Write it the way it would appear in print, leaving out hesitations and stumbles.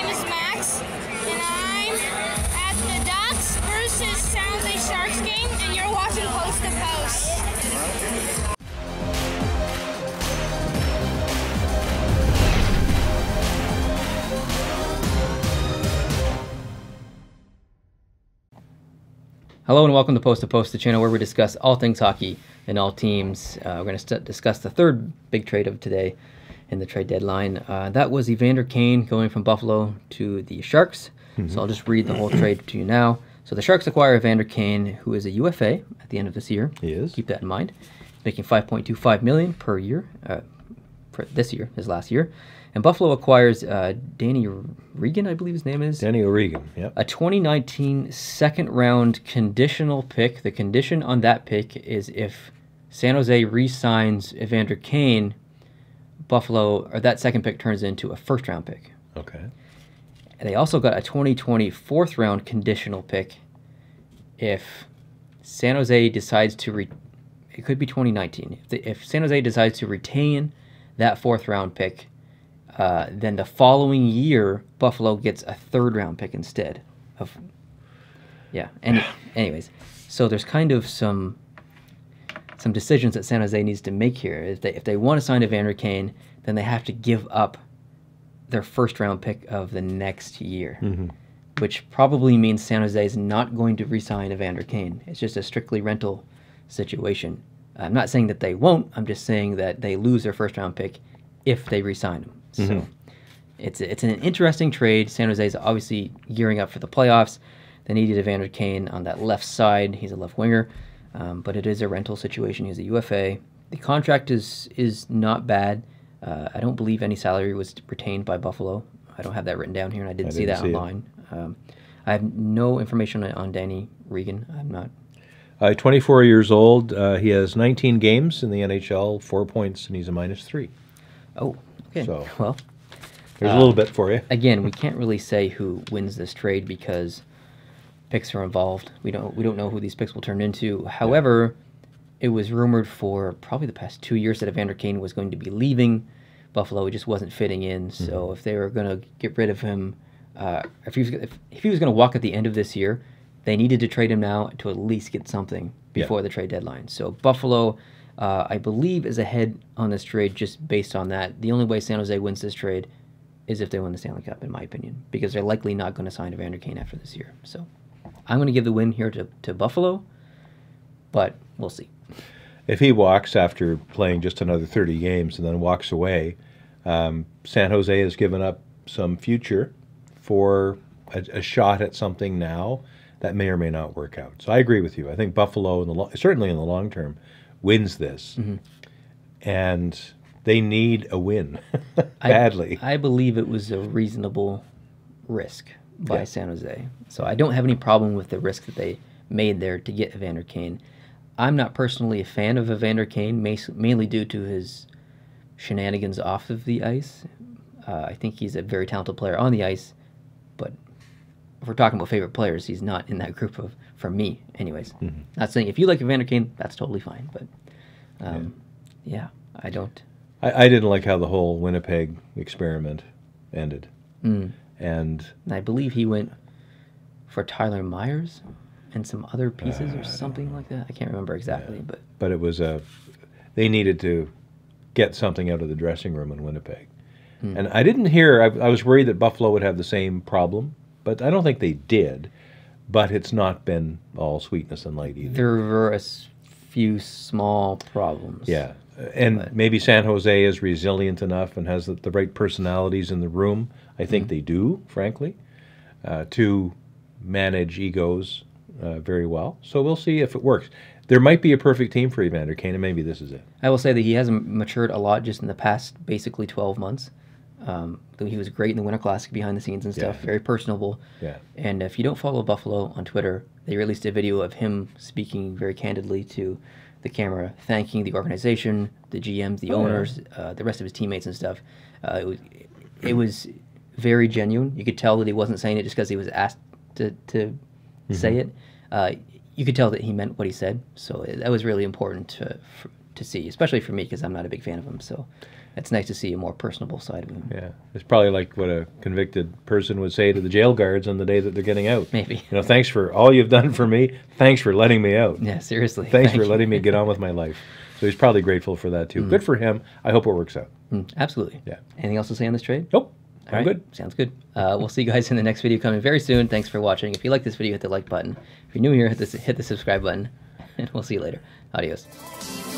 name is Max, and I'm at the Ducks versus San Jose Sharks game, and you're watching Post to Post. Hello and welcome to Post, the channel where we discuss all things hockey and all teams. We're going to discuss the third big trade of today in the trade deadline. That was Evander Kane going from Buffalo to the Sharks. So I'll just read the whole trade to you now. So the Sharks acquire Evander Kane, who is a UFA at the end of this year. He is. Keep that in mind. He's making $5.25 million per year for this year, his last year. And Buffalo acquires Danny Regan, I believe his name is. Danny O'Regan, yep. A 2019 second-round conditional pick. The condition on that pick is if San Jose re-signs Evander Kane, Buffalo, or that second pick turns into a first-round pick. Okay. And they also got a 2020 fourth-round conditional pick if San Jose decides to it could be 2019. If San Jose decides to retain that fourth-round pick, then the following year, Buffalo gets a third-round pick instead of, yeah. Anyways, so there's kind of some decisions that San Jose needs to make here. If they want to sign Evander Kane, then they have to give up their first-round pick of the next year, which probably means San Jose is not going to re-sign Evander Kane. It's just a strictly rental situation. I'm not saying that they won't. I'm just saying that they lose their first-round pick if they re-sign him. So it's an interesting trade. San Jose is obviously gearing up for the playoffs. They needed Evander Kane on that left side. He's a left winger, but it is a rental situation. He's a UFA. The contract is not bad. I don't believe any salary was retained by Buffalo. I don't have that written down here, and I didn't see that online. I have no information on Danny Regan. I'm not. 24 years old. He has 19 games in the NHL, 4 points, and he's a -3. Oh, okay. So, well, there's a little bit for you. Again, we can't really say who wins this trade because picks are involved. We don't know who these picks will turn into. However, it was rumored for probably the past 2 years that Evander Kane was going to be leaving Buffalo. He just wasn't fitting in. So if they were going to get rid of him, if he was going to walk at the end of this year, they needed to trade him now to at least get something before the trade deadline. So Buffalo, I believe, is ahead on this trade just based on that. The only way San Jose wins this trade is if they win the Stanley Cup, in my opinion, because they're likely not going to sign Evander Kane after this year. So I'm going to give the win here to Buffalo, but we'll see. If he walks after playing just another 30 games and then walks away, San Jose has given up some future for a shot at something now that may or may not work out. So I agree with you. I think Buffalo, certainly in the long term, wins this, and they need a win badly. I believe it was a reasonable risk by San Jose. So I don't have any problem with the risk that they made there to get Evander Kane. I'm not personally a fan of Evander Kane, mainly due to his shenanigans off of the ice. I think he's a very talented player on the ice, but if we're talking about favorite players, he's not in that group for me anyways. Not saying if you like Evander Kane, that's totally fine, but yeah, I don't. I didn't like how the whole Winnipeg experiment ended. And I believe he went for Tyler Myers and some other pieces or something like that. I can't remember exactly, but it was they needed to get something out of the dressing room in Winnipeg. And I didn't hear, I was worried that Buffalo would have the same problem, but I don't think they did. But it's not been all sweetness and light either. There were a few small problems. Yeah, and maybe San Jose is resilient enough and has the right personalities in the room. I think they do, frankly, to manage egos very well. So we'll see if it works. There might be a perfect team for Evander Kane, and maybe this is it. I will say that he hasn't matured a lot just in the past basically 12 months. He was great in the Winter Classic behind the scenes and stuff, very personable. Yeah. And if you don't follow Buffalo on Twitter, they released a video of him speaking very candidly to the camera, thanking the organization, the GMs, the owners, the rest of his teammates and stuff. It was very genuine. You could tell that he wasn't saying it just because he was asked to say it. You could tell that he meant what he said. So that was really important to to see, especially for me because I'm not a big fan of him. So it's nice to see a more personable side of him. Yeah, it's probably like what a convicted person would say to the jail guards on the day that they're getting out. Maybe. You know, thanks for all you've done for me. Thanks for letting me out. Yeah, seriously. Thanks for letting me get on with my life. So he's probably grateful for that too. Good for him. I hope it works out. Absolutely. Yeah. Anything else to say on this trade? Nope. All right. Good. Sounds good. We'll see you guys in the next video coming very soon. Thanks for watching. If you like this video, hit the like button. If you're new here, hit the subscribe button. And we'll see you later. Adios.